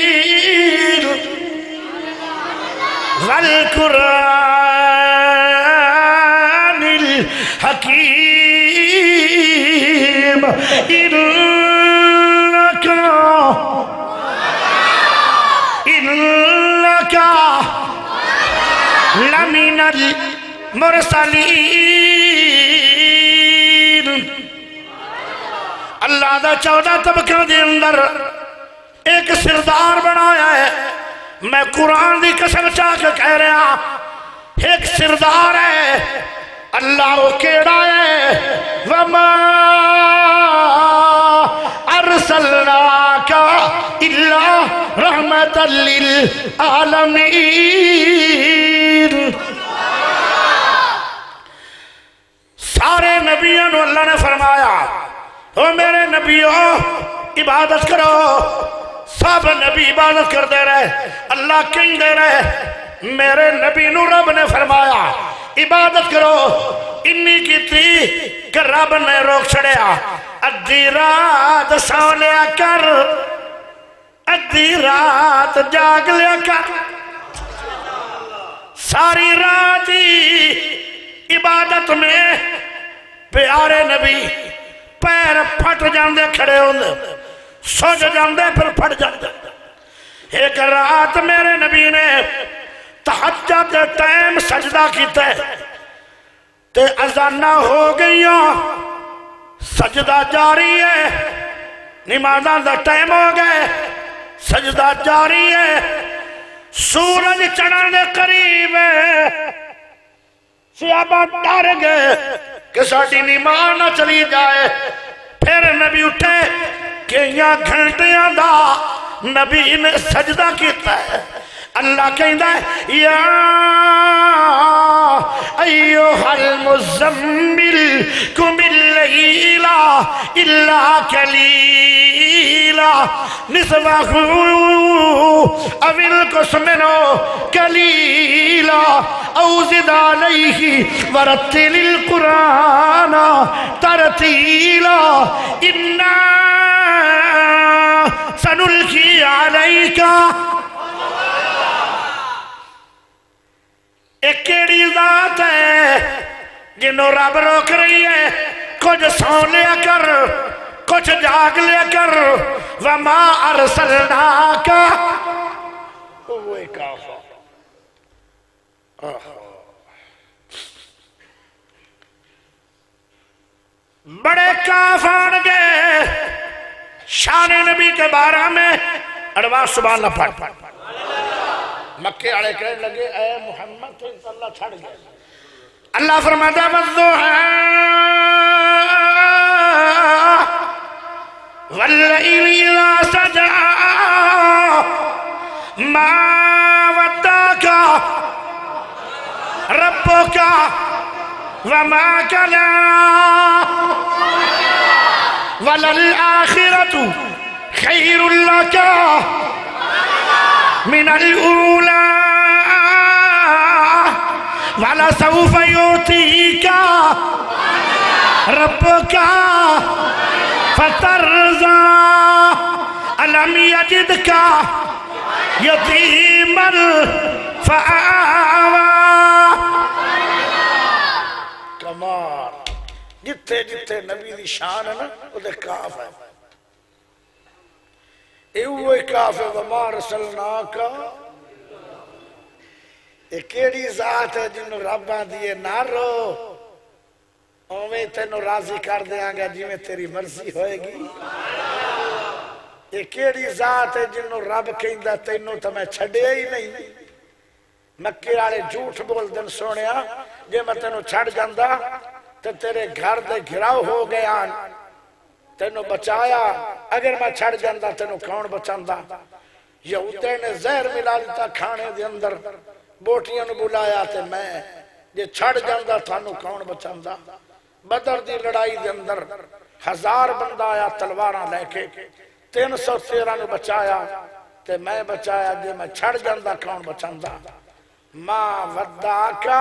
یاسین والقرآن الحکیم انکا لمن المرسلین اللہ دا 14 طبقہ دے اندر ایک سردار بنایا ہے میں قرآن دی قسم چاہ کے کہہ رہا ایک سردار ہے اللہ وہ کیڑا ہے وما ارسلناک الا رحمت للعالمین سارے نبیوں نے اللہ نے فرمایا او میرے نبیوں عبادت کرو سب نبی عبادت کر دے رہے اللہ کہیں دے رہے میرے نبی نو رب نے فرمایا عبادت کرو انی کی تھی کہ رب نے روک چھڑیا ادھی رات سو لیا کر ادھی رات جاگ لیا کر ساری راتی عبادت میں پیارے نبی پیر پھٹ جاندے کھڑے ہوندے سوج جاندے پھر پھٹ جاندے ایک رات میرے نبی نے تہجد ٹائم سجدہ کیتا ہے تے اذانہ ہو گئیاں سجدہ جاری ہے نمازاں دا ٹائم ہو گئے سجدہ جاری ہے سورج چڑھنے قریب ہے صحابہ ڈر گئے کہ ساڑی نماز نہ چلی جائے پھر نبی اٹھے کہ یہاں گھنٹیاں دا نبی نے سجدہ کیتا ہے اللہ کہندہ ہے یا ایوہ المزمل کم اللیلہ الا کلیلہ نصفہ اویل کو سمنو کلیلہ او زد علیہ ورتل القرآن ترتیلہ انا سنلکی علیکہ ایک کیڑی ذات ہے جنہوں رب روک رہی ہے کچھ سو لیا کر کچھ جاگ لیا کر وما ارسلناک اوہ کافا بڑے کافان گئے شان نبی کے بارے میں اڑوا سبحان اللہ پڑھ مکے آڑے کہنے لگے اے محمد تو انت اللہ چھڑ گئے اللہ فرماتا والضحى والليل إذا سجى ما ودعك ربك وما كلا وللآخرة خير لك من الأولى ولسوف يؤتيك ربك فترضى ألم يجدك يتيما فآوى کمال جتھے جتھے نبی دی شان ہے نا وہ دے کاف ہے ایوہ کاف ہے وما رسلناک ایک کیڑی ذات ہے جنہوں رباں دیئے نہ رو اویں تینوں راضی کر دیاں گا جی میں تیری مرضی ہوئے گی ایک کیڑی ذات ہے جنہوں رب کہندہ تینوں تو میں چھڑے ہی نہیں مکے والے جھوٹ بول دن سونیا جے میں تینوں چھڑ جاندہ تو تیرے گھر دے گھراؤ ہو گیا تینوں بچایا اگر میں چھڑ جاندہ تینوں کون بچاندہ یہودے نے زہر ملا دیتا کھانے دے اندر بوٹیاں نو بلایا تے میں جے چھڑ جاندہ تھانوں کون بچاندہ بدر دی لڑائی دے اندر 1000 بندہ آیا تلواراں لے کے 313 نو بچایا تے میں بچایا جے میں چھڑ جاندہ کون بچاندہ ما ودعکا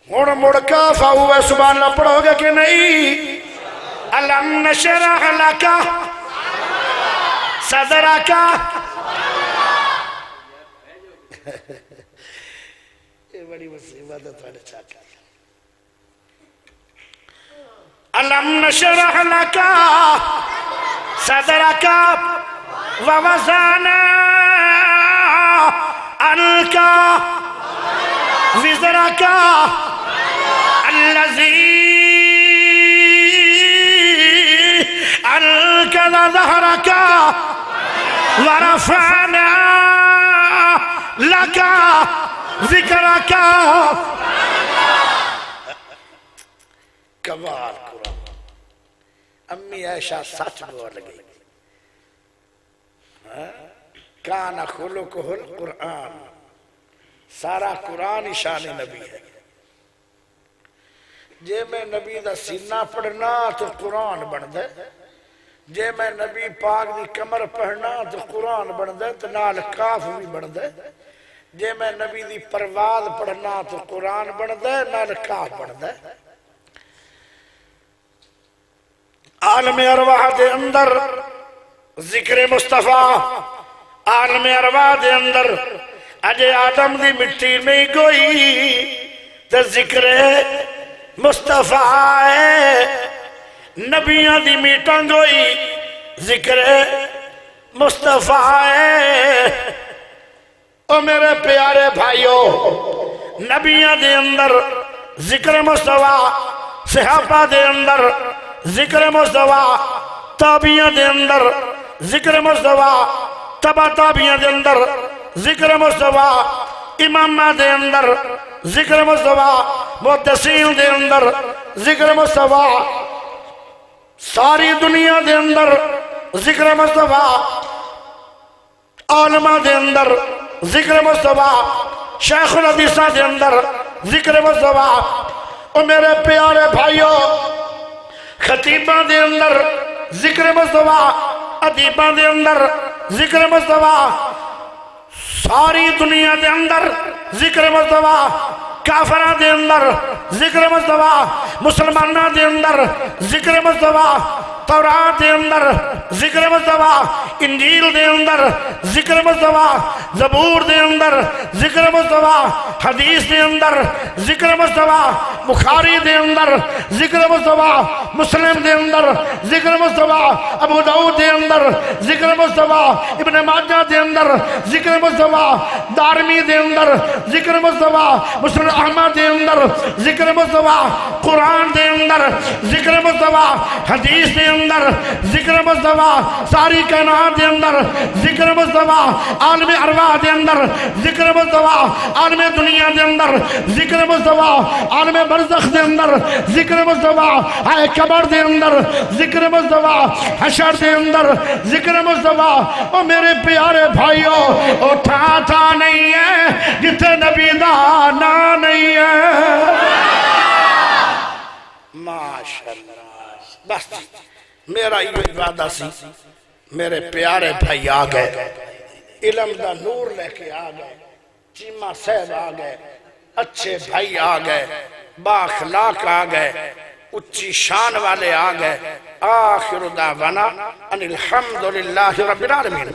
ہون مڑکا فاہوے سبحان اللہ پڑھو گے کہ نہیں علم نشرح لکا صدرکا یہ بڑی مصیبت ہے تھوڑے چاہتا علم نشرح لکا صدرکا ووزانا عنکا وزرکا الذي أنقض ظهرك ورفعنا لك ذكرك کمال قرآن امی عائشہ سچ بول گئی کان خلقہ القرآن سارا قرآن شان نبی ہے جے میں نبی دا سینہ پڑھنا تو قرآن بن دے جے میں نبی پاک دی کمر پڑھنا تو قرآن بن دے تو نال کاف بھی بن دے جے میں نبی دی پرواز پڑھنا تو قرآن بن دے نال کاف بن دے عالم ارواح دے اندر ذکر مصطفیٰ عالم ارواح دے اندر اجے آدم دی مٹی نہیں کوئی تو ذکر مصطفیٰ نبیاں دی میٹنگ ہوئی ذکر مصطفیٰ او میرے پیارے بھائیوں نبیاں دے اندر ذکر مصطفیٰ صحابہ دے اندر ذکر مصطفیٰ تابعیاں دے اندر ذکر مصطفیٰ تبع تابعیاں دے اندر ذکر مصطفیٰ امامہ دے اندر ذکر مصطفیٰ محدثین دے اندر ذکر مصطفیٰ ساری دنیا دے اندر ذکر مصطفیٰ علماء دے اندر ذکر مصطفیٰ شیخ الحدیثہ دے اندر ذکر مصطفیٰ اور میرے پیارے بھائیوں خطیبہ دے اندر ذکر مصطفیٰ ادیبہ دے اندر ذکر مصطفیٰ ساری دنیا دے اندر ذکر مصطفیٰ کافرہ دے اندر ذکر مصطفیٰ مسلمانہ دے اندر ذکر مصطفیٰ تورات دے اندر ذکر مصطفیٰ انجیل دے اندر ذکر مصطفیٰ زبور دے اندر ذکر مصطفیٰ حدیث دے اندر ذکر مصطفیٰ بخاری دے اندر ذکر مصطفیٰ مسلم دے اندر ذکر مصطفیٰ، ابو داؤد دے اندر ذکر مصطفیٰ، ابن ماجہ دے اندر ذکر مصطفیٰ، دارمی دے اندر ذکر مصطفیٰ، مسلم احمد دے اندر ذکر مصطفیٰ، قرآن دے اندر ذکر مصطفیٰ، حدیث دے اندر ذکر مصطفیٰ، ساری کائنات دے اندر ذکر مصطفیٰ، عالم ارواح دے اندر ذکر مصطفیٰ، عالم دنیا دے اندر ذکر مصطفیٰ، عالم برزخ دے اندر ذکر مصطفیٰ، آئے قبر دے اندر ذکر مصطفیٰ، حشر دے اندر ذکر مصطفیٰ۔ او میرے پیارے بھائیوں، اٹھا تھا نہیں ہے جتنے نبی دا نا نہیں ہے۔ ماشاءاللہ، بس میرا یہ ارادہ سی، میرے پیارے بھائی آ گئے، علم دا نور لے کے آ گئے، چیمہ صاحب آ گئے، اچھے بھائی آ گئے، با اخلاق آ گئے، اچھی شان والے آ گئے۔ آخر دعوانا ان الحمدللہ رب العالمین۔